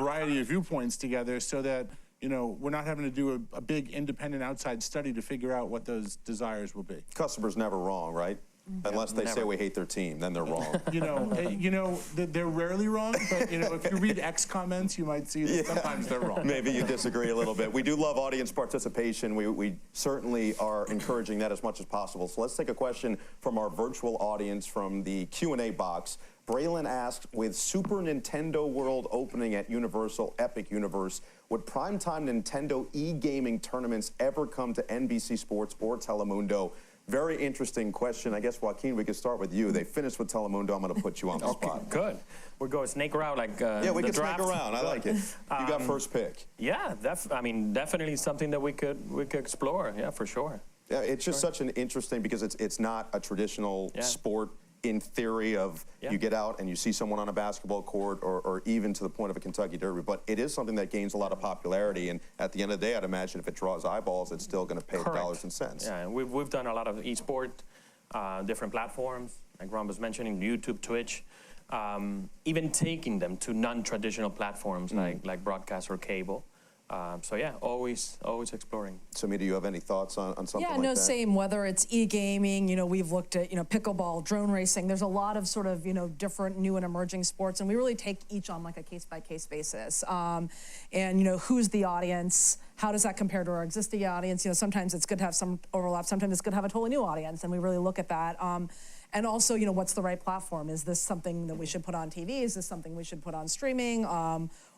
variety of viewpoints together so that, you know, we're not having to do a big independent outside study to figure out what those desires will be. Customers never wrong, right? Unless they say we hate their team, then they're wrong. They're rarely wrong, but, you know, if you read X comments, you might see that sometimes they're wrong. Maybe you disagree a little bit. We do love audience participation. We certainly are encouraging that as much as possible. So let's take a question from our virtual audience from the Q&A box. Braylon asked, with Super Nintendo World opening at Universal Epic Universe, would primetime Nintendo EGaming tournaments ever come to NBC Sports or Telemundo? Very interesting question. I guess, Joaquin, we could start with you. They finished with Telemundo. I'm going to put you on the spot. Good. We're going snake around like yeah, we can draft. snake around. I like it. You got first pick. Yeah, I mean, definitely something that we could explore. Yeah, for sure. Yeah, it's just such an interesting because it's not a traditional sport in theory of you get out and you see someone on a basketball court or even to the point of a Kentucky Derby, but it is something that gains a lot of popularity, and at the end of the day, I'd imagine if it draws eyeballs, it's still going to pay dollars and cents. Yeah, and we've done a lot of e-sport, different platforms, like Ron was mentioning, YouTube, Twitch, even taking them to non-traditional platforms like broadcast or cable. So yeah, always exploring. Samita, do you have any thoughts on something like that? Yeah, no, same. Whether it's e-gaming, you know, we've looked at, you know, pickleball, drone racing. There's a lot of sort of, you know, different new and emerging sports, and we really take each on like a case-by-case basis. And, you know, who's the audience? How does that compare to our existing audience? You know, sometimes it's good to have some overlap. Sometimes it's good to have a totally new audience, and we really look at that. And also, you know, what's the right platform? Is this something that we should put on TV? Is this something we should put on streaming?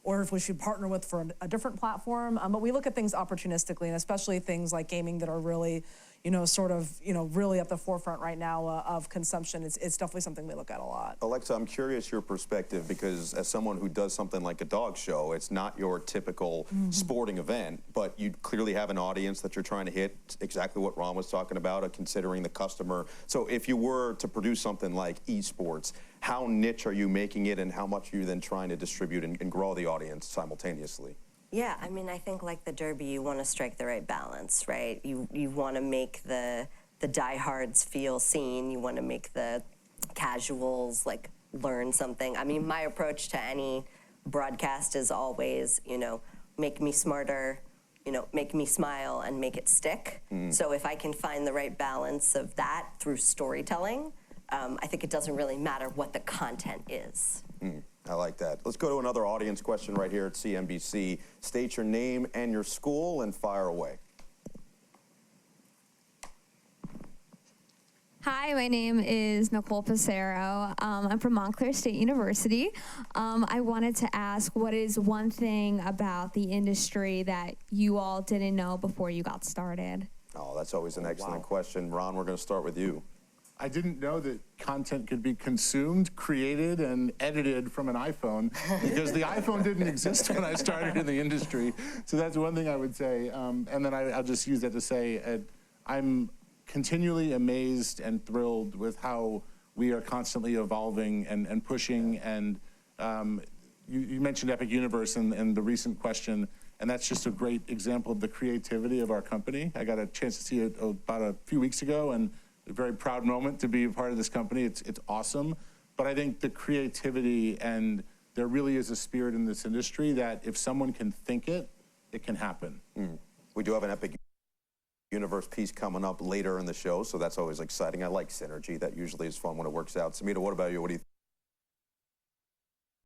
Or if we should partner with for a different platform? But we look at things opportunistically, and especially things like gaming that are really, you know, sort of, you know, really at the forefront right now of consumption. It's definitely something we look at a lot. Alexa, I'm curious your perspective, because as someone who does something like a dog show, it's not your typical sporting event, but you clearly have an audience that you're trying to hit, exactly what Ron was talking about, considering the customer. So if you were to produce something like esports, how niche are you making it, and how much are you then trying to distribute and grow the audience simultaneously? Yeah, I mean, I think like the Derby, you want to strike the right balance, right? You want to make the diehards feel seen. You want to make the casuals like learn something. I mean, my approach to any broadcast is always, you know, make me smarter, you know, make me smile and make it stick. So if I can find the right balance of that through storytelling, I think it doesn't really matter what the content is. I like that. Let's go to another audience question right here at CNBC. State your name and your school and fire away. Hi, my name is Nicole Passero. I'm from Montclair State University. I wanted to ask, what is one thing about the industry that you all didn't know before you got started? Oh, that's always an excellent question. Ron, we're going to start with you. I didn't know that content could be consumed, created, and edited from an iPhone, because the iPhone didn't exist when I started in the industry. So that's one thing I would say. And then I'll just use that to say I'm continually amazed and thrilled with how we are constantly evolving and pushing. And you mentioned Epic Universe in the recent question, and that's just a great example of the creativity of our company. I got a chance to see it about a few weeks ago, and a very proud moment to be a part of this company. It's awesome. But I think the creativity, and there really is a spirit in this industry that if someone can think it, it can happen. We do have an Epic Universe piece coming up later in the show, so that's always exciting. I like synergy. That usually is fun when it works out. Samita, what about you? What do you think?